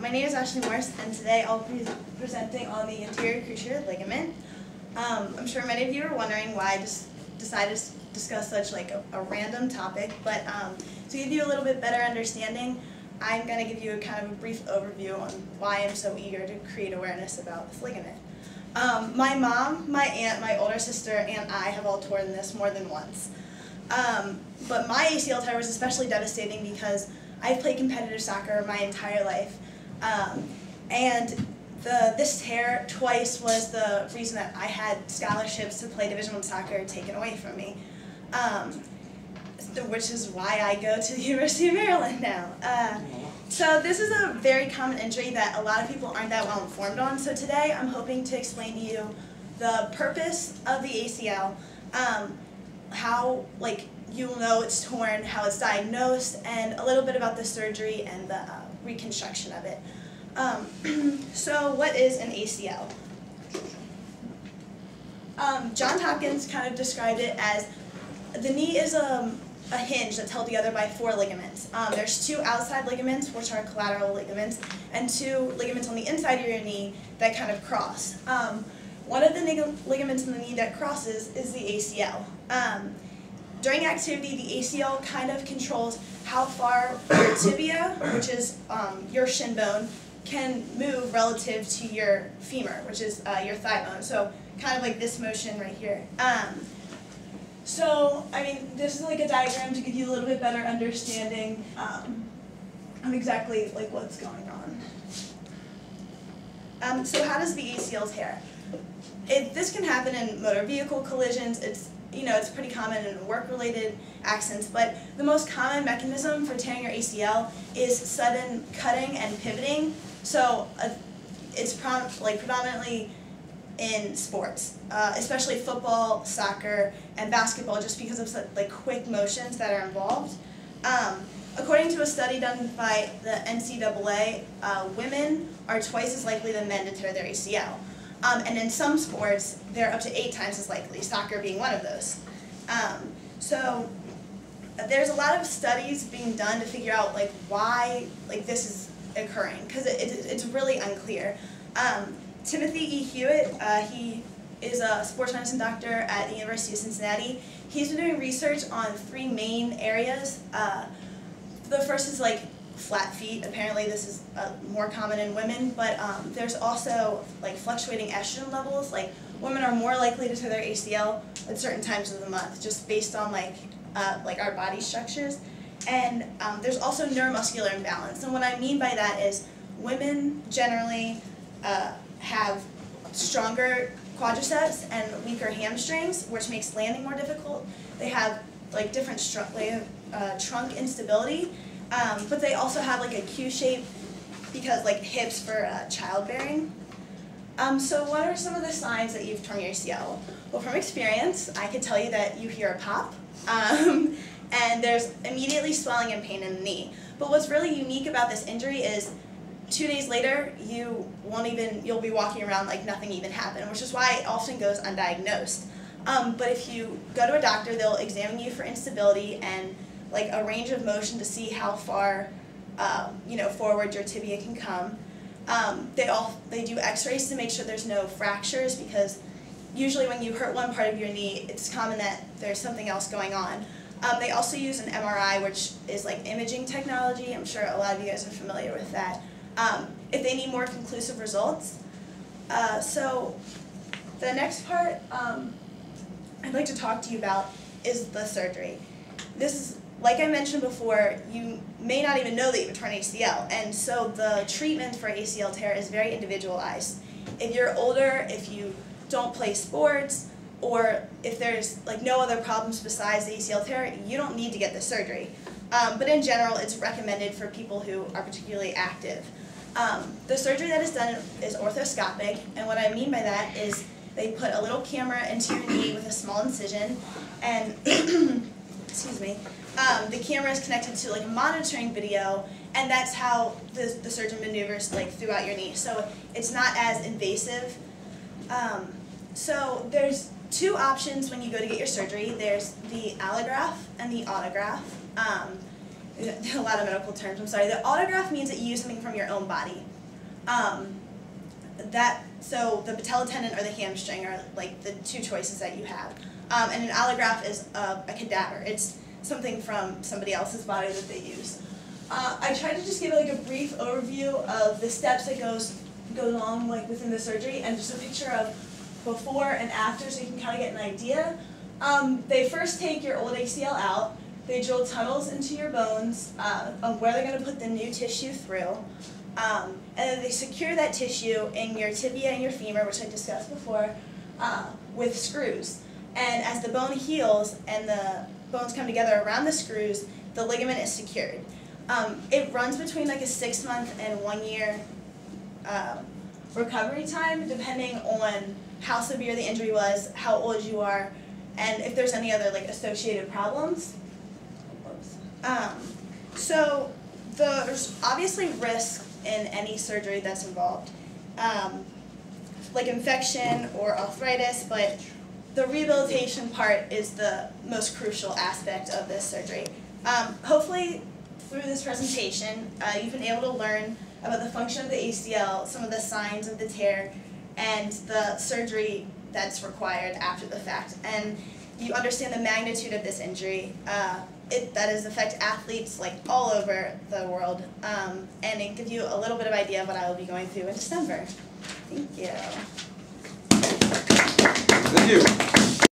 My name is Ashley Morris, and today I'll be presenting on the anterior cruciate ligament. I'm sure many of you are wondering why I just decided to discuss such like a random topic, but to give you a little bit better understanding, I'm going to give you a kind of a brief overview on why I'm so eager to create awareness about this ligament. My mom, my aunt, my older sister, and I have all torn this more than once. But my ACL tear was especially devastating because I've played competitive soccer my entire life, and this tear twice was the reason that I had scholarships to play Division I soccer taken away from me, which is why I go to the University of Maryland now. So this is a very common injury that a lot of people aren't that well informed on, so today I'm hoping to explain to you the purpose of the ACL, how you'll know it's torn, how it's diagnosed, and a little bit about the surgery and the reconstruction of it. So what is an ACL? John Hopkins kind of described it as the knee is a hinge that's held together by 4 ligaments. There's 2 outside ligaments, which are collateral ligaments, and 2 ligaments on the inside of your knee that kind of cross. One of the ligaments in the knee that crosses is the ACL. During activity, the ACL kind of controls how far your tibia, which is your shin bone, can move relative to your femur, which is your thigh bone. So kind of like this motion right here. So, I mean, this is like a diagram to give you a little bit better understanding of exactly what's going on. So how does the ACL tear? This can happen in motor vehicle collisions. It's pretty common in work-related accidents, but the most common mechanism for tearing your ACL is sudden cutting and pivoting. So it's predominantly in sports, especially football, soccer, and basketball, just because of quick motions that are involved. According to a study done by the NCAA, women are twice as likely than men to tear their ACL. And in some sports, they're up to 8 times as likely, soccer being one of those. So there's a lot of studies being done to figure out why this is occurring, because it's really unclear. Timothy E. Hewitt, he is a sports medicine doctor at the University of Cincinnati. He's been doing research on 3 main areas. The first is flat feet. Apparently this is more common in women, but there's also fluctuating estrogen levels. Women are more likely to tear their ACL at certain times of the month, just based on our body structures. And there's also neuromuscular imbalance. And what I mean by that is women generally have stronger quadriceps and weaker hamstrings, which makes landing more difficult. They have different trunk instability. But they also have a Q shape because hips for childbearing. So what are some of the signs that you've torn your ACL? Well, from experience, I could tell you that you hear a pop, and there's immediately swelling and pain in the knee. But what's really unique about this injury is 2 days later, you'll be walking around like nothing even happened, which is why it often goes undiagnosed. But if you go to a doctor, they'll examine you for instability and a range of motion to see how far forward your tibia can come. They do x-rays to make sure there's no fractures, because usually when you hurt one part of your knee, it's common that there's something else going on. They also use an MRI, which is imaging technology. I'm sure a lot of you guys are familiar with that. If they need more conclusive results. So the next part I'd like to talk to you about is the surgery. This is, like I mentioned before, you may not even know that you have a torn ACL, and so the treatment for ACL tear is very individualized. If you're older, if you don't play sports, or if there's no other problems besides the ACL tear, you don't need to get the surgery. But in general, it's recommended for people who are particularly active. The surgery that is done is orthoscopic, and what I mean by that is they put a little camera into your knee with a small incision, and excuse me, the camera is connected to a monitoring video, and that's how the surgeon maneuvers throughout your knee. So it's not as invasive. So there's 2 options when you go to get your surgery. There's the allograft and the autograft. a lot of medical terms, I'm sorry. The autograft means that you use something from your own body. So the patella tendon or the hamstring are like the two choices that you have. And an allograft is a cadaver. It's something from somebody else's body that they use. I tried to just give like a brief overview of the steps that goes on like within the surgery, and just a picture of before and after, so you can kind of get an idea. They first take your old ACL out. They drill tunnels into your bones of where they're going to put the new tissue through. And then they secure that tissue in your tibia and your femur, which I discussed before, with screws. And as the bone heals and the bones come together around the screws, the ligament is secured. It runs between like a 6-month and 1 year recovery time, depending on how severe the injury was, how old you are, and if there's any other like associated problems. So there's obviously risk in any surgery that's involved, like infection or arthritis, but the rehabilitation part is the most crucial aspect of this surgery. Hopefully through this presentation, you've been able to learn about the function of the ACL, some of the signs of the tear, and the surgery that's required after the fact. And you understand the magnitude of this injury that has affected athletes like all over the world, and it gives you a little bit of idea of what I will be going through in December. Thank you. Thank you.